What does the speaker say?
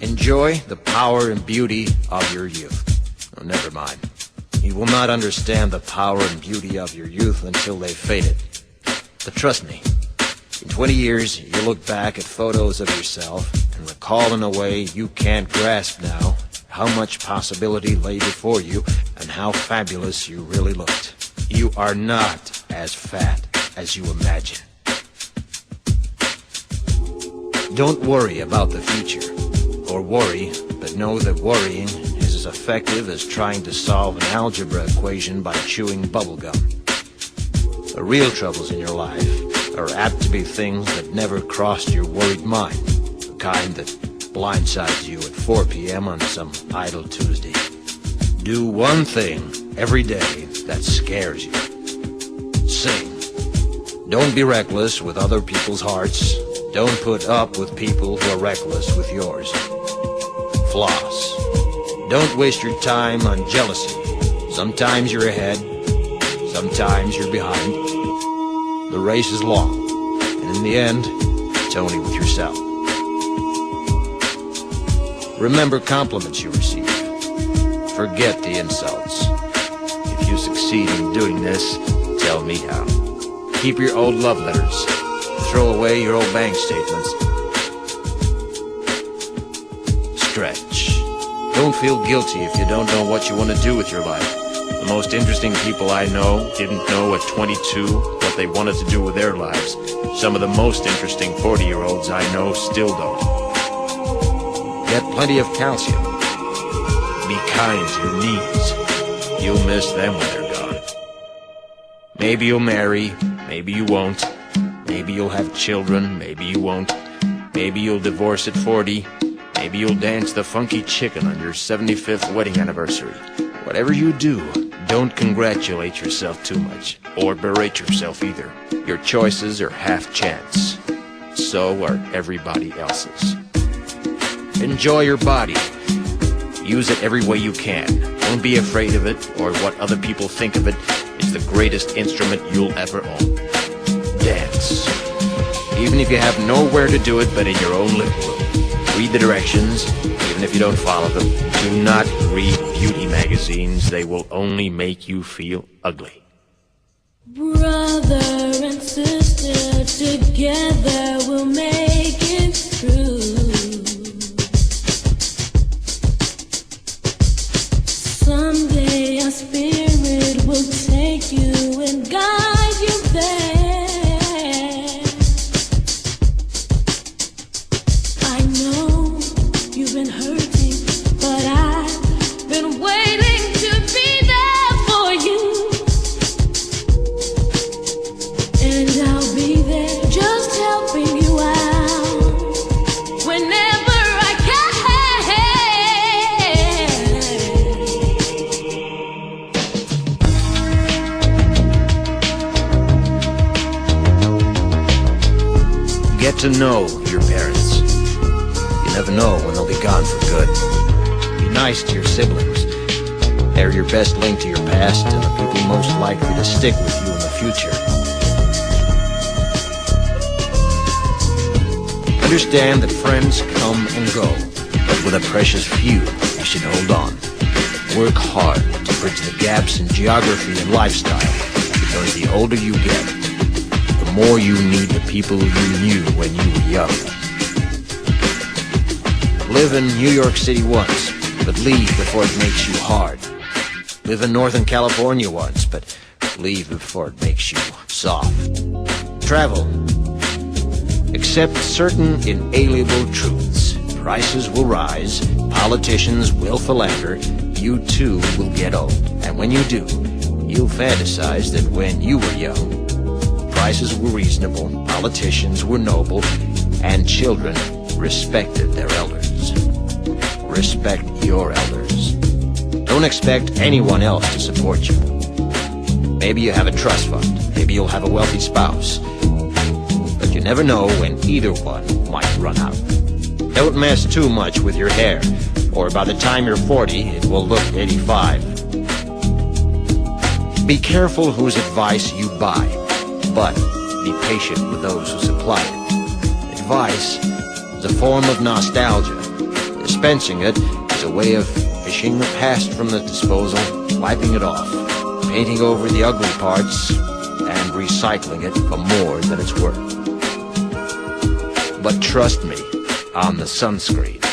Enjoy the power and beauty of your youth. Oh, never mind. You will not understand the power and beauty of your youth until they've faded. But trust me, in 20 years, you'll look back at photos of yourself and recall in a way you can't grasp now how much possibility lay before you and how fabulous you really looked. You are not as fat as you imagine. Don't worry about the future, or worry, but know that worrying is as effective as trying to solve an algebra equation by chewing bubblegum. The real troubles in your life are apt to be things that never crossed your worried mind, the kind that blindsides you at 4 p.m. on some idle Tuesday. Do one thing every day that scares you. Sing. Don't be reckless with other people's hearts. Don't put up with people who are reckless with yours. Floss. Don't waste your time on jealousy. Sometimes you're ahead, sometimes you're behind. The race is long, and in the end, it's only with yourself. Remember compliments you receive. Forget the insults. If you succeed in doing this, tell me how. Keep your old love letters. Throw away your old bank statements. Stretch. Don't feel guilty if you don't know what you want to do with your life. The most interesting people I know didn't know at 22 what they wanted to do with their lives. Some of the most interesting 40-year-olds I know still don't. Get plenty of calcium. Be kind to your knees. You'll miss them when they're gone. Maybe you'll marry, maybe you won't. Maybe you'll have children, maybe you won't. Maybe you'll divorce at 40. Maybe you'll dance the funky chicken on your 75th wedding anniversary. Whatever you do, don't congratulate yourself too much, or berate yourself either. Your choices are half chance. So are everybody else's. Enjoy your body. Use it every way you can. Don't be afraid of it, or what other people think of it. It's the greatest instrument you'll ever own. Dance. Even if you have nowhere to do it but in your own living room. Read the directions, even if you don't follow them. Do not read beauty magazines. They will only make you feel ugly. Brother and sister, together we'll make it through. Someday our spirit will take you and guide you there. I know you've been hurting, but I've been waiting to be there for you. And I'll be there just helping you out whenever I can. Get to know your parents. You never know when they'll be gone for good. Be nice to your siblings. They're your best link to your past and the people most likely to stick with you in the future. Understand that friends come and go, but with a precious few, you should hold on. Work hard to bridge the gaps in geography and lifestyle, because the older you get, the more you need the people you knew when you were young. Live in New York City once, but leave before it makes you hard. Live in Northern California once, but leave before it makes you soft. Travel. Accept certain inalienable truths. Prices will rise, politicians will philander, you too will get old. And when you do, you'll fantasize that when you were young, prices were reasonable, politicians were noble, and children respected their elders. Respect your elders. Don't expect anyone else to support you. Maybe you have a trust fund, maybe you'll have a wealthy spouse. But you never know when either one might run out. Don't mess too much with your hair, or by the time you're 40, it will look 85. Be careful whose advice you buy, but be patient with those who supply it. Advice is a form of nostalgia. The benching it is a way of fishing the past from the disposal, wiping it off, painting over the ugly parts, and recycling it for more than it's worth. But trust me on the sunscreen.